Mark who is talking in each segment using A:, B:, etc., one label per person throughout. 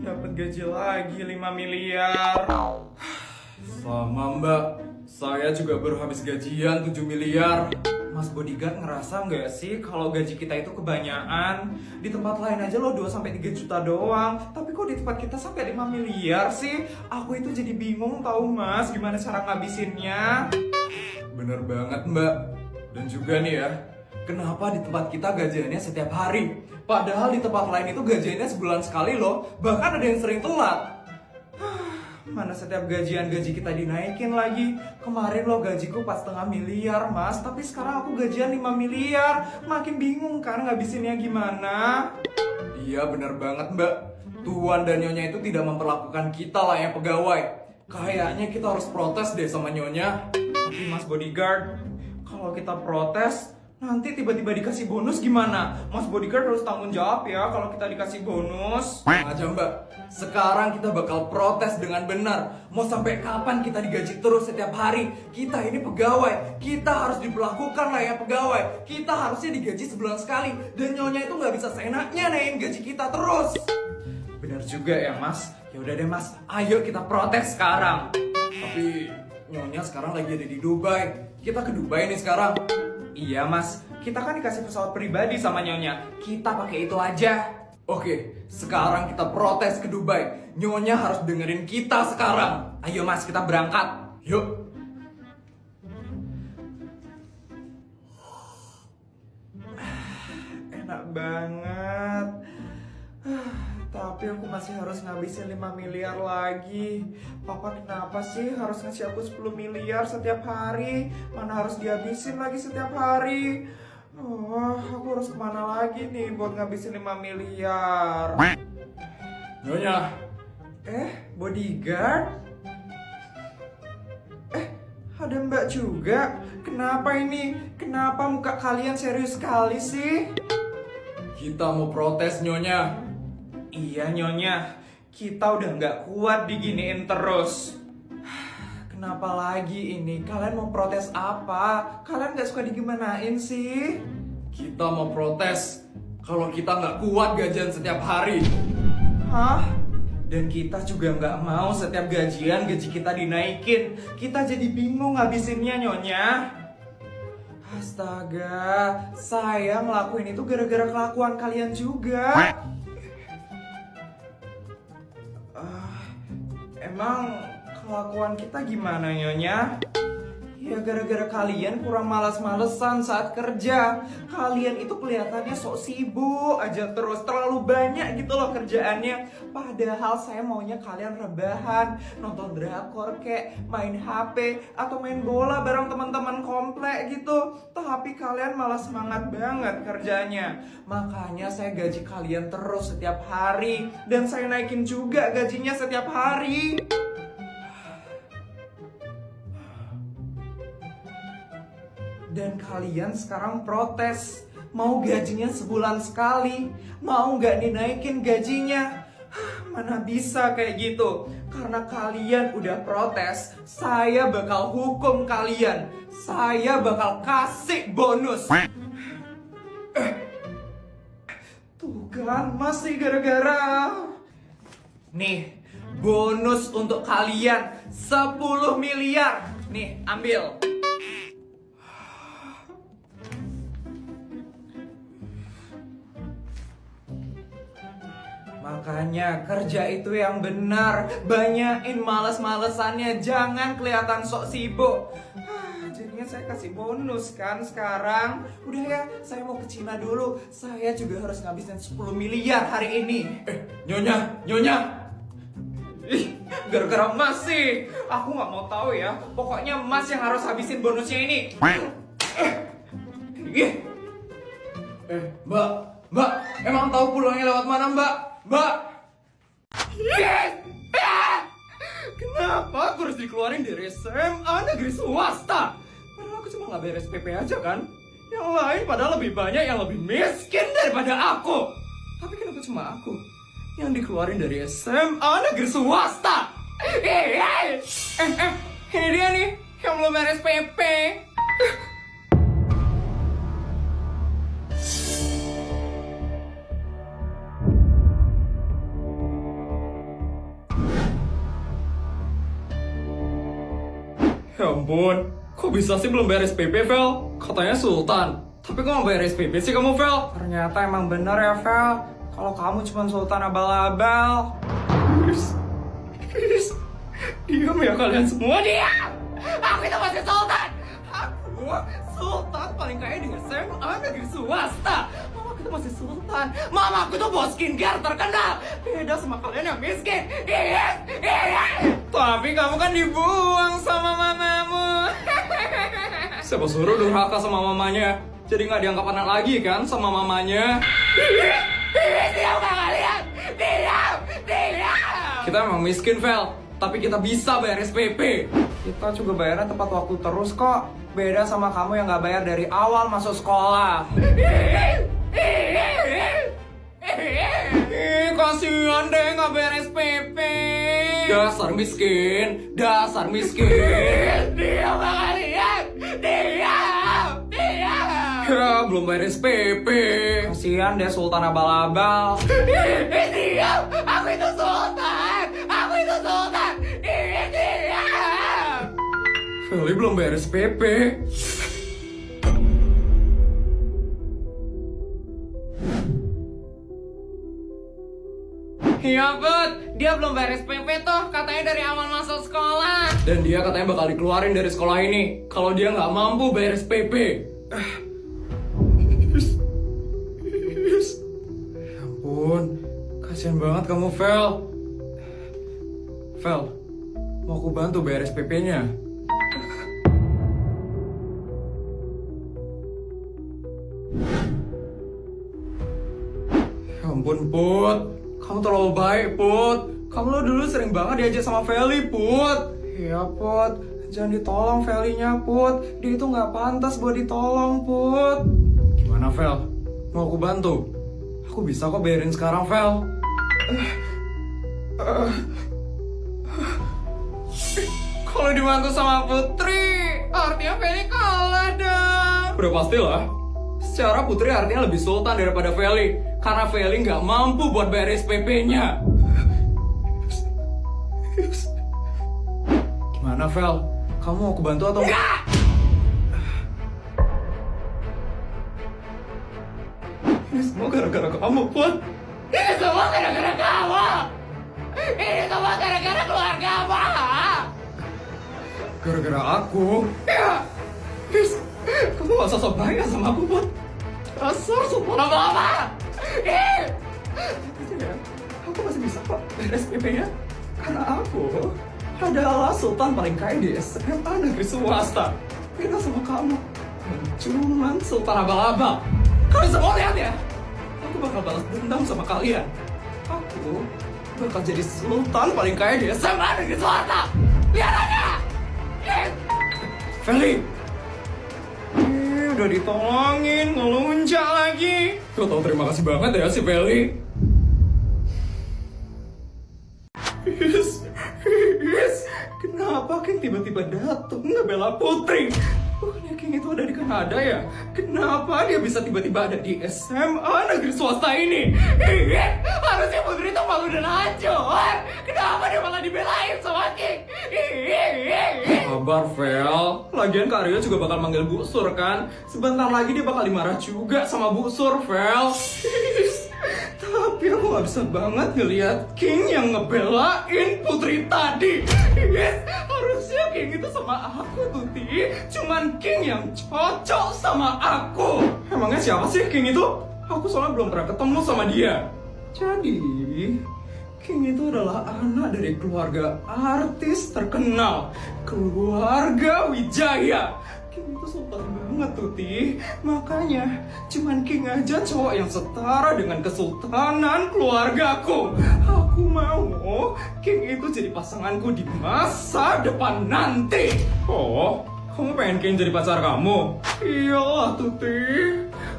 A: Dapat gaji lagi 5 miliar.
B: Sama mbak, saya juga baru habis gajian 7 miliar.
A: Mas bodyguard ngerasa nggak sih kalau gaji kita itu kebanyakan? Di tempat lain aja lo 2-3 juta doang, tapi kok di tempat kita sampai 5 miliar sih? Aku itu jadi bingung tahu mas, gimana cara ngabisinnya?
B: Bener banget mbak. Dan juga nih ya, kenapa di tempat kita gajiannya setiap hari? Padahal di tempat lain itu gajiannya sebulan sekali loh. Bahkan ada yang sering telat.
A: Mana setiap gaji kita dinaikin lagi. Kemarin lo gajiku 4,5 miliar mas, tapi sekarang aku gajian 5 miliar. Makin bingung kan ngabisinnya gimana?
B: Iya bener banget mbak. Tuan dan Nyonya itu tidak memperlakukan kita lah yang pegawai. Kayaknya kita harus protes deh sama Nyonya.
A: Tapi mas bodyguard, kalau kita protes, nanti tiba-tiba dikasih bonus gimana? Mas bodyguard harus tanggung jawab ya kalau kita dikasih bonus.
B: Aja mbak, sekarang kita bakal protes dengan benar. Mau sampai kapan kita digaji terus setiap hari? Kita ini pegawai, kita harus diperlakukan layak pegawai. Kita harusnya digaji sebulan sekali. Dan Nyonya itu nggak bisa seenaknya naikin gaji kita terus.
A: Bener juga ya mas. Ya udah deh mas, ayo kita protes sekarang.
B: Tapi Nyonya sekarang lagi ada di Dubai. Kita ke Dubai nih sekarang.
A: Iya mas, kita kan dikasih pesawat pribadi sama Nyonya. Kita pakai itu aja.
B: Oke, sekarang kita protes ke Dubai. Nyonya harus dengerin kita sekarang.
A: Ayo mas, kita berangkat.
B: Yuk.
A: Enak banget. Tapi aku masih harus ngabisin 5 miliar lagi. Papa kenapa sih harus ngasih aku 10 miliar setiap hari? Mana harus dihabisin lagi setiap hari? Oh, aku harus kemana lagi nih buat ngabisin 5 miliar?
B: Nyonya.
A: Bodyguard? Ada mbak juga? Kenapa ini? Kenapa muka kalian serius sekali sih?
B: Kita mau protes Nyonya.
A: Iya Nyonya, kita udah nggak kuat diginiin terus. Kenapa lagi ini? Kalian mau protes apa? Kalian nggak suka digimanain sih?
B: Kita mau protes kalau kita nggak kuat gajian setiap hari.
A: Hah? Dan kita juga nggak mau setiap gajian gaji kita dinaikin. Kita jadi bingung ngabisinnya Nyonya. Astaga, saya ngelakuin itu gara-gara kelakuan kalian juga. Emang kelakuan kita gimana Nyonya? Ya gara-gara kalian kurang malas-malesan saat kerja. Kalian itu kelihatannya sok sibuk aja terus. Terlalu banyak gitu loh kerjaannya. Padahal saya maunya kalian rebahan, nonton drakor kek, main HP, atau main bola bareng teman-teman komplek gitu. Tapi kalian malah semangat banget kerjanya. Makanya saya gaji kalian terus setiap hari. Dan saya naikin juga gajinya setiap hari. Dan kalian sekarang protes, mau gajinya sebulan sekali, mau nggak dinaikin gajinya. Mana bisa kayak gitu? Karena kalian udah protes, saya bakal hukum kalian. Saya bakal kasih bonus. Tuh kan, masih gara-gara. Nih, bonus untuk kalian 10 miliar. Nih, ambil. Makanya kerja itu yang benar. Banyain males-malesannya. Jangan kelihatan sok sibuk. Jadinya saya kasih bonus kan sekarang. Udah ya, saya mau ke Cina dulu. Saya juga harus ngabisin 10 miliar hari ini.
B: Nyonya.
A: Ih, gara-gara Mas sih. Aku nggak mau tahu ya. Pokoknya Mas yang harus habisin bonusnya ini.
B: Mbak, emang tahu pulangnya lewat mana Mbak?
A: Kenapa aku harus dikeluarin dari SMA negeri swasta? Padahal aku cuma nggak beres PP aja kan? Yang lain padahal lebih banyak yang lebih miskin daripada aku. Tapi kenapa cuma aku yang dikeluarin dari SMA negeri swasta? Ini dia nih yang belum beres PP.
B: Ya ampun, kok bisa sih belum beres PP, Vel? Katanya Sultan. Tapi kok mau beres PP sih kamu, Vel?
A: Ternyata emang bener ya, Vel. Kalau kamu cuma sultan abal-abal.
B: Diam ya kalian semua, diam! Aku itu masih Sultan! Aku Sultan paling kaya di SMA negeri swasta. Mama aku itu masih Sultan. Mama aku tuh bos skincare terkenal. Beda sama kalian yang miskin.
A: Tapi kamu kan dibuang sama mamamu.
B: Siapa suruh durhaka sama mamanya? Jadi nggak dianggap anak lagi kan sama mamanya? Diam kalian! Diam! Kita memang miskin, Vel. Tapi kita bisa bayar SPP.
A: Kita juga bayarnya tepat waktu terus kok. Beda sama kamu yang nggak bayar dari awal masuk sekolah.
B: Kasihan deh nggak bayar SPP. Dasar miskin, dasar miskin. Diam kalian, diam. Ya, belum bayar SPP.
A: Kasihan deh sultan abal-abal.
B: Diam, aku itu Sultan. Diam. Feli belum bayar SPP.
A: Iya, Bud. Dia belum bayar SPP tuh. Katanya dari awal masuk sekolah.
B: Dan dia katanya bakal dikeluarin dari sekolah ini kalau dia nggak mampu bayar SPP. Ya ampun, kasihan banget kamu, Vel. Vel, mau aku bantu bayar SPP-nya? Ya ampun, Put. Kamu terlalu baik, Put. Kamu lo dulu sering banget diajak sama Feli, Put.
A: Iya, Put. Jangan ditolong Feli-nya, Put. Dia itu nggak pantas buat ditolong, Put.
B: Gimana, Vel? Mau aku bantu? Aku bisa kok bayarin sekarang, Vel.
A: Kalau dibantu sama Putri, artinya Feli kalah dong.
B: Udah pastilah. Secara Putri artinya lebih sultan daripada Feli. Karena Feli nggak mampu buat bayar SPP-nya. Gimana, Vel? Kamu mau aku bantu atau enggak? Ini semua gara-gara kamu, Put. Ini semua gara-gara kamu. Ini semua gara-gara keluarga kamu. Gara-gara aku? Ya. Yes. Kamu gak usah sok baik sama aku, Put. Dasar sultan apa-apa. Aku masih bisa kok bayar SPP-nya. Karena aku adalah sultan paling kaya di SMA negeri swasta. Beda sama kamu. Cuman sultan abal-abal. Kalian semua lihat ya. Aku bakal balas dendam sama kalian. Aku bakal jadi sultan paling kaya di SMA negeri swasta. Lihat aja. Feli.
A: Udah ditolongin, ngelunjak lagi.
B: Kau tau terima kasih banget ya si Feli.
A: Kenapa King tiba-tiba datang ngebela Putri? Bukannya King itu ada di Kanada ya? Kenapa dia bisa tiba-tiba ada di SMA negeri swasta ini?
B: Harusnya Putri itu malu dan hancur. Kenapa dia malah dibelain sama King? Sabar, Vel. Lagian Kak Rio juga bakal manggil Bu Sur kan? Sebentar lagi dia bakal dimarah juga sama Bu Sur, Vel.
A: Tapi aku gak bisa banget ngelihat King yang ngebelain Putri tadi.
B: Harusnya King itu sama aku, Tuti. Cuman King yang cocok sama aku.
A: Emangnya siapa sih King itu? Aku soalnya belum pernah ketemu sama dia. Jadi, King itu adalah anak dari keluarga artis terkenal, keluarga Wijaya. King itu sultan banget, Tuti. Makanya, cuman King aja cowok yang setara dengan kesultanan keluargaku. Aku mau King itu jadi pasanganku di masa depan nanti.
B: Oh, kamu pengen King jadi pacar kamu?
A: Iyalah, Tuti.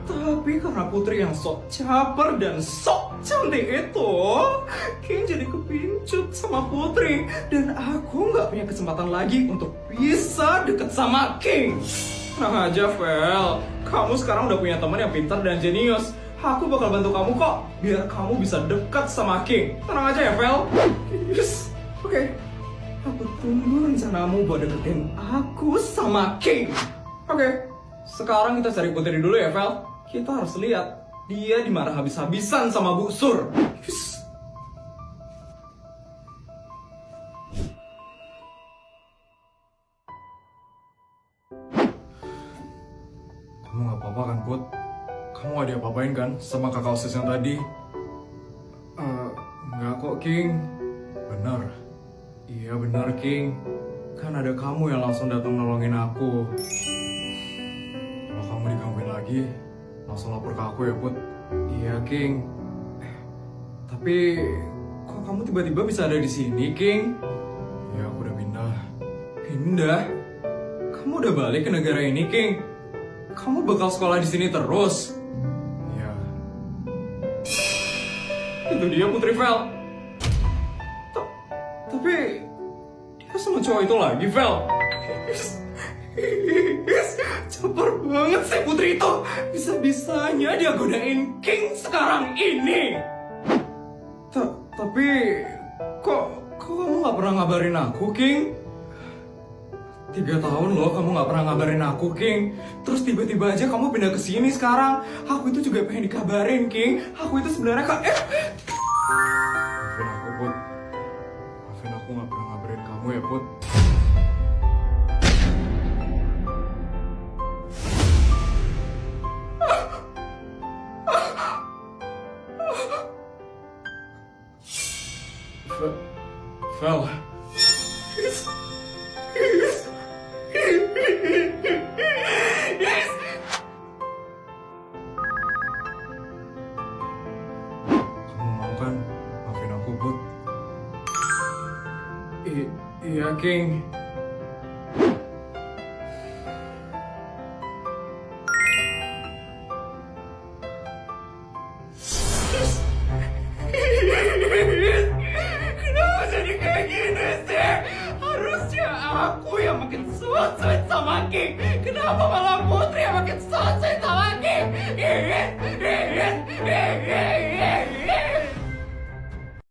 A: Tapi karena Putri yang sok caper dan sok cantik itu, King jadi kepincut sama Putri. Dan aku nggak punya kesempatan lagi untuk bisa deket sama King.
B: Tenang aja, Vel. Kamu sekarang udah punya teman yang pintar dan jenius. Aku bakal bantu kamu kok, biar kamu bisa dekat sama King. Tenang aja ya, Vel.
A: Yes, oke. Aku tunggu rencanamu buat deketin aku sama King. Oke, sekarang kita cari Putri dulu ya, Vel. Kita harus lihat dia dimarah habis-habisan sama Bu Sur. Yes.
B: Kamu gak apa-apa kan, Put? Kamu gak diapa-apain kan sama kakak OSIS yang tadi? Enggak kok, King. Benar. Iya benar, King. Kan ada kamu yang langsung datang nolongin aku. Kalau kamu digangguin lagi, langsung lapor ke aku ya, Put. Iya, King. Tapi kok kamu tiba-tiba bisa ada di sini, King? Ya, aku udah pindah.
A: Pindah? Kamu udah balik ke negara ini, King? Kamu bakal sekolah di sini terus?
B: Iya.
A: Itu dia Putri Vel. Tapi dia sama cowok itu lagi, Vel. Caper banget sih Putri itu. Bisa-bisanya dia godain King sekarang ini. Tapi kok kamu nggak pernah ngabarin aku, King? 3 tahun loh kamu nggak pernah ngabarin aku, King. Terus tiba-tiba aja kamu pindah ke sini sekarang. Aku itu juga pengen dikabarin, King. Aku itu sebenarnya
B: Maafin aku, Put. Maafin aku gak pernah ngabarin kamu ya, Put. Vel. Kamu mau kan maafin aku, Put?
A: Iya, King. Kenapa jadi kayak gini sih? Harusnya aku yang makin sulit sama King. Kenapa malah